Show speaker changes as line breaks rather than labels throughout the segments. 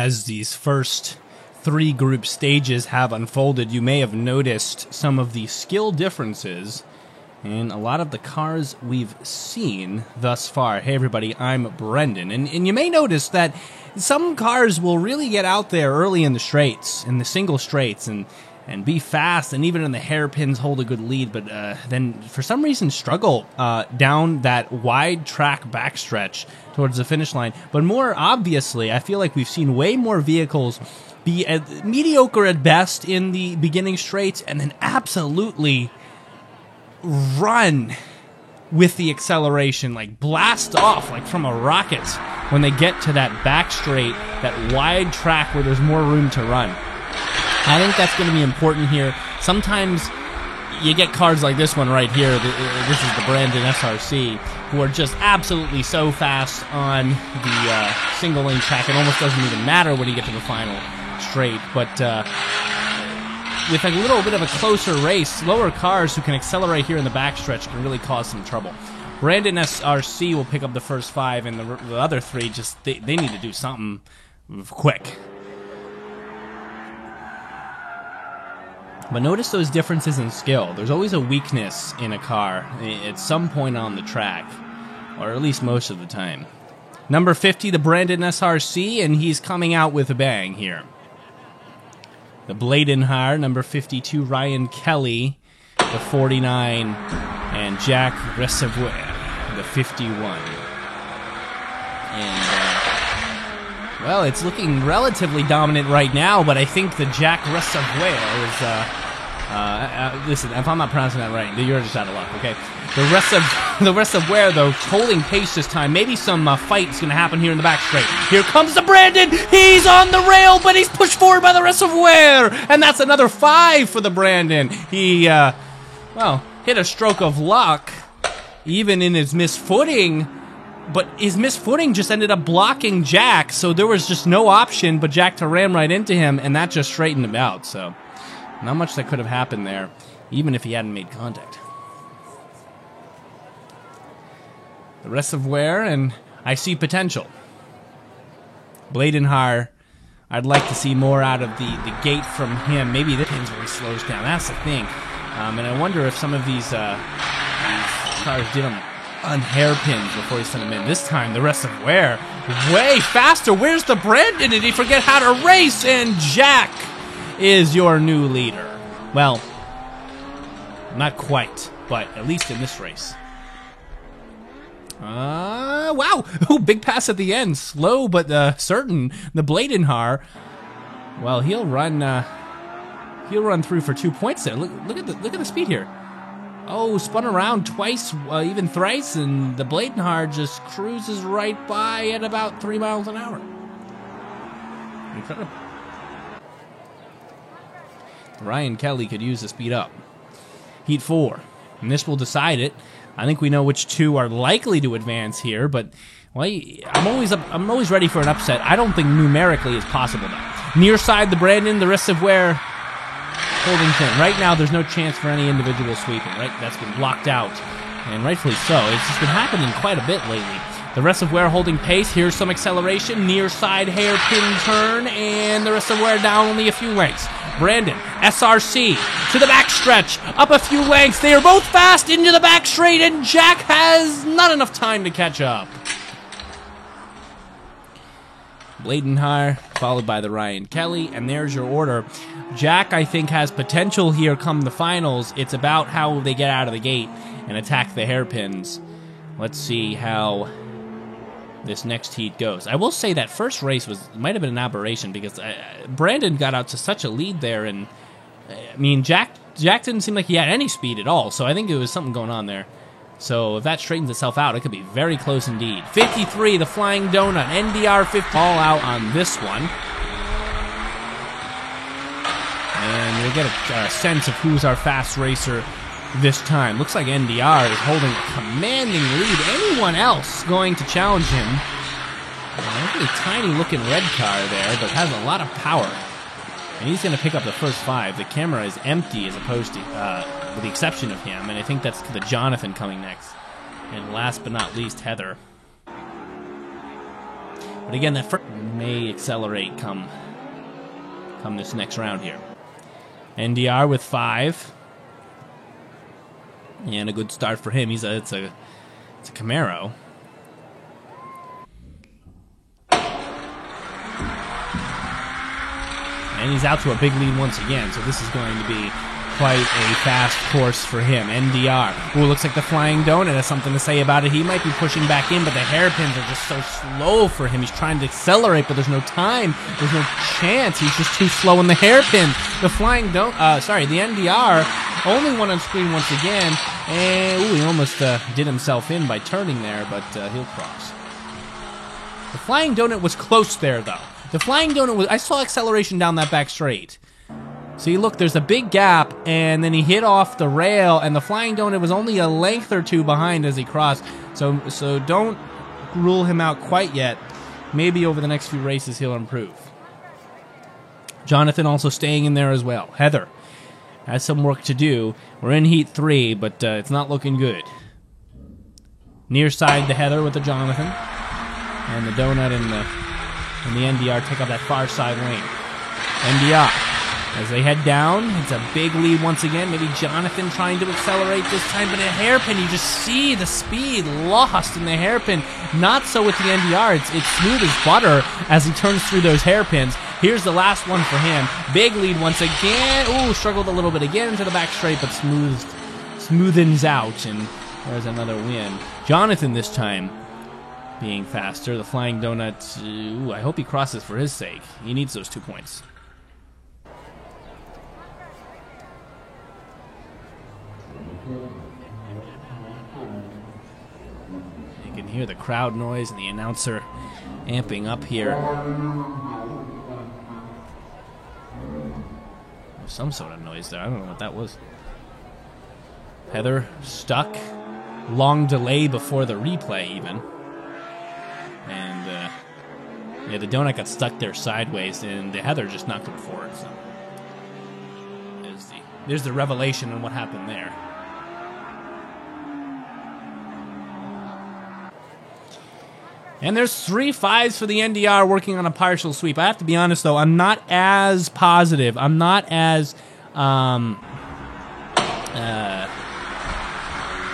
as these first 3 group stages have unfolded, you may have noticed some of the skill differences in a lot of the cars we've seen thus far. Hey everybody, I'm Brendan, and you may notice that some cars will really get out there early in the straights, in the single straights, and be fast, and even in the hairpins hold a good lead, but then for some reason struggle down that wide track backstretch towards the finish line. But more obviously, I feel like we've seen way more vehicles be mediocre at best in the beginning straights, and then absolutely run with the acceleration, like blast off like from a rocket when they get to that back straight, that wide track where there's more room to run. I think that's going to be important here. Sometimes you get cars like this one right here. This is the Brandon SRC, who are just absolutely so fast on the single lane track. It almost doesn't even matter when you get to the final straight. But with a little bit of a closer race, slower cars who can accelerate here in the backstretch can really cause some trouble. Brandon SRC will pick up the first 5, and the other 3 just they need to do something quick. But notice those differences in skill. There's always a weakness in a car at some point on the track, or at least most of the time. Number 50, the Brandon SRC, and he's coming out with a bang here. The Bladenhar, number 52, Ryan Kelly, the 49, and Jack Reservoir, the 51. And, well, it's looking relatively dominant right now, but I think the Jack Reservoir is, listen, if I'm not pronouncing that right, you're just out of luck, okay? The Reservoir, though, holding pace this time. Maybe some fight's going to happen here in the back straight. Here comes the Brandon! He's on the rail, but he's pushed forward by the Reservoir! And that's another 5 for the Brandon. He, well, hit a stroke of luck, even in his misfooting. But his misfooting just ended up blocking Jack, so there was just no option but Jack to ram right into him, and that just straightened him out. So, not much that could have happened there, even if he hadn't made contact. The Reservoir, and I see potential. Bladenhar, I'd like to see more out of the gate from him. Maybe the pins where he slows down. That's the thing. And I wonder if some of these cars did them on hairpins before he sent him in. This time, the Reservoir, way faster. Where's the Brandon? Did he forget how to race? And Jack is your new leader. Well, not quite, but at least in this race. Wow. Ooh, big pass at the end. Slow, but certain. The Bladenhar, well, he'll run through for 2 points there. Look at the speed here. Oh, spun around twice, even thrice, and the Bladenhar just cruises right by at about 3 miles an hour. Incredible. Ryan Kelly could use the speed up. Heat 4, and this will decide it. I think we know which 2 are likely to advance here, but well, I'm always ready for an upset. I don't think numerically it's possible though. Near side, the Brandon, the Reservoir holding thin. Right now, there's no chance for any individual sweeping, right? That's been blocked out, and rightfully so. It's just been happening quite a bit lately. The Reservoir holding pace. Here's some acceleration. Near side hairpin turn, and the Reservoir down only a few lengths. Brandon, SRC, to the backstretch, up a few lengths. They are both fast into the back straight, and Jack has not enough time to catch up. Bladenhar, followed by the Ryan Kelly, and there's your order. Jack, I think, has potential here come the finals. It's about how they get out of the gate and attack the hairpins. Let's see how this next heat goes. I will say that first race might have been an aberration because Brandon got out to such a lead there, and I mean, Jack didn't seem like he had any speed at all, so I think there was something going on there. So if that straightens itself out, it could be very close indeed. 53, the Flying Donut, NDR 50, all out on this one. And we'll get a sense of who's our fast racer this time. Looks like NDR is holding a commanding lead. Anyone else going to challenge him? A really tiny-looking red car there, but has a lot of power. And he's going to pick up the first 5. The camera is empty as opposed to, with the exception of him, and I think that's the Jonathan coming next. And last but not least, Heather. But again, that first may accelerate come this next round here. NDR with 5. And a good start for him. It's a Camaro. And he's out to a big lead once again, so this is going to be quite a fast course for him. NDR. Ooh, looks like the Flying Donut has something to say about it. He might be pushing back in, but the hairpins are just so slow for him. He's trying to accelerate, but there's no time. There's no chance. He's just too slow in the hairpin. The Flying Donut, the NDR, only one on screen once again. And, ooh, he almost did himself in by turning there, but he'll cross. The Flying Donut was close there, though. The Flying Donut I saw acceleration down that back straight. See, look, there's a big gap, and then he hit off the rail, and the Flying Donut was only a length or two behind as he crossed. So don't rule him out quite yet. Maybe over the next few races he'll improve. Jonathan also staying in there as well. Heather has some work to do. We're in Heat 3, but it's not looking good. Near side to Heather with the Jonathan, and the Donut and the NDR take up that far side lane. NDR, as they head down, it's a big lead once again. Maybe Jonathan trying to accelerate this time, but a hairpin, you just see the speed lost in the hairpin. Not so with the NDR. It's smooth as butter as he turns through those hairpins. Here's the last one for him. Big lead once again. Ooh, struggled a little bit again into the back straight, but smoothens out, and there's another win. Jonathan this time being faster. The Flying Donut, ooh, I hope he crosses for his sake. He needs those 2 points. You can hear the crowd noise and the announcer amping up here. There's some sort of noise there. I don't know what that was. Heather stuck. Long delay before the replay even. And yeah, the Donut got stuck there sideways, and the Heather just knocked him forward. So there's the revelation on what happened there. And there's 3 5s for the NDR working on a partial sweep. I have to be honest, though, I'm not as positive. I'm not as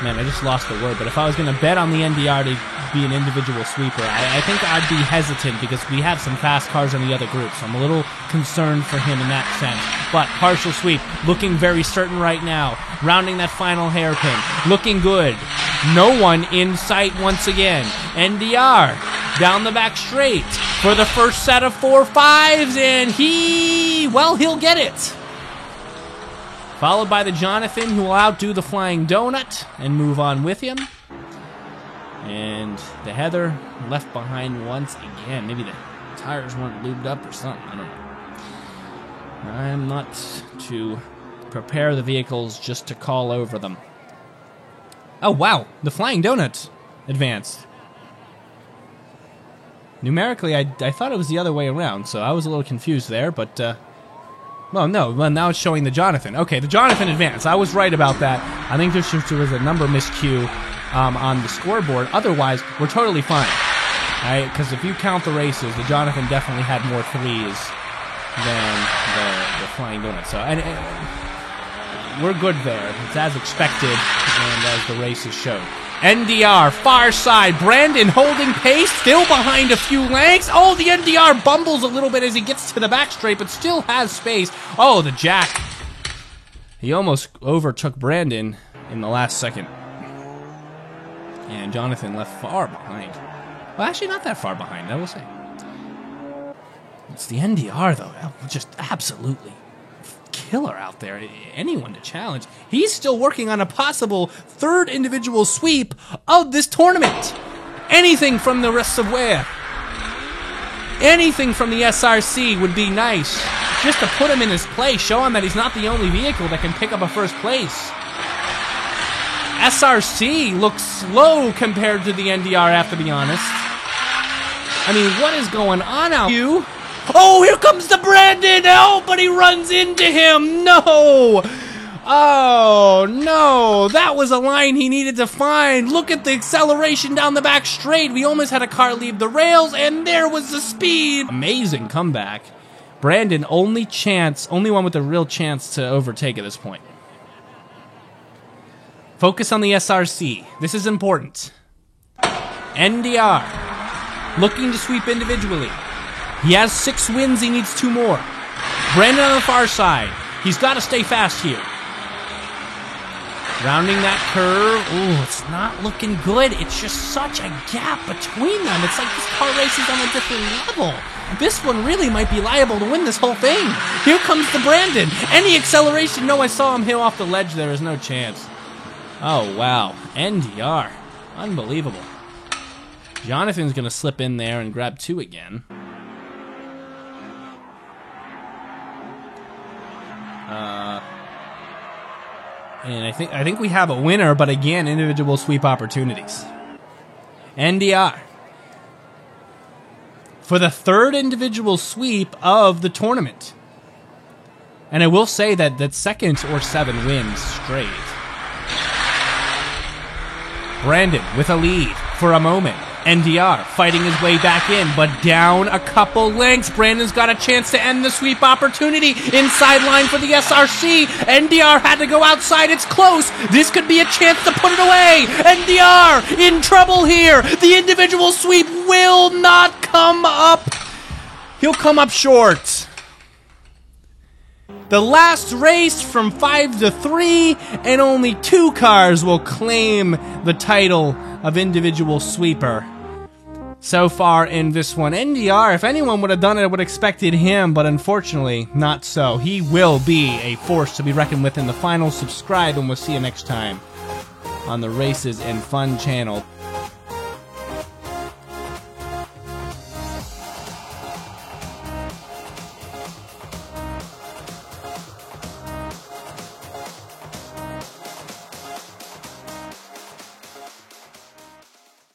man, I just lost the word, but if I was going to bet on the NDR to be an individual sweeper, I think I'd be hesitant because we have some fast cars on the other group, so I'm a little concerned for him in that sense. But partial sweep, looking very certain right now, rounding that final hairpin, looking good. No one in sight once again. NDR down the back straight for the first set of 4 5s, and he'll get it. Followed by the Jonathan, who will outdo the Flying Donut and move on with him. And the Heather left behind once again. Maybe the tires weren't lubed up or something. I don't know. I'm not to prepare the vehicles just to call over them. Oh, wow. The Flying Donut advanced. Numerically, I thought it was the other way around, so I was a little confused there, but well, no. Well, now it's showing the Jonathan. Okay, the Jonathan advanced. I was right about that. I think there was a number miscue on the scoreboard. Otherwise, we're totally fine. Right? Because if you count the races, the Jonathan definitely had more 3s than the Flying Donut. So we're good there. It's as expected and as the races showed. NDR, far side. Brandon holding pace, still behind a few lengths. Oh, the NDR bumbles a little bit as he gets to the back straight, but still has space. Oh, the jack. He almost overtook Brandon in the last second. And Jonathan left far behind. Well, actually not that far behind, I will say. It's the NDR, though. Just absolutely killer out there. Anyone to challenge. He's still working on a possible 3rd individual sweep of this tournament. Anything from the rest of where? Anything from the SRC would be nice. Just to put him in his place, show him that he's not the only vehicle that can pick up a first place. SRC looks slow compared to the NDR, I have to be honest. I mean, what is going on out here? Oh, here comes the Brandon! Oh, but he runs into him! No! Oh, no. That was a line he needed to find. Look at the acceleration down the back straight. We almost had a car leave the rails, and there was the speed. Amazing comeback. Brandon, only one with a real chance to overtake at this point. Focus on the SRC. This is important. NDR. Looking to sweep individually. He has 6 wins, he needs 2 more. Brandon on the far side. He's got to stay fast here. Rounding that curve. Ooh, it's not looking good. It's just such a gap between them. It's like this car race is on a different level. This one really might be liable to win this whole thing. Here comes the Brandon. Any acceleration? No, I saw him hit off the ledge there. There's no chance. Oh, wow. NDR. Unbelievable. Jonathan's going to slip in there and grab 2 again. And I think we have a winner, but again, individual sweep opportunities. NDR. For the 3rd individual sweep of the tournament. And I will say that 2nd or 7 wins straight. Brandon with a lead for a moment. NDR fighting his way back in, but down a couple lengths. Brandon's got a chance to end the sweep opportunity. Inside line for the SRC. NDR had to go outside. It's close. This could be a chance to put it away. NDR in trouble here. The individual sweep will not come up. He'll come up short. The last race from 5 to 3, and only 2 cars will claim the title of individual sweeper. So far in this one, NDR, if anyone would have done it, I would have expected him, but unfortunately, not so. He will be a force to be reckoned with in the final. Subscribe, and we'll see you next time on the Races and Fun channel.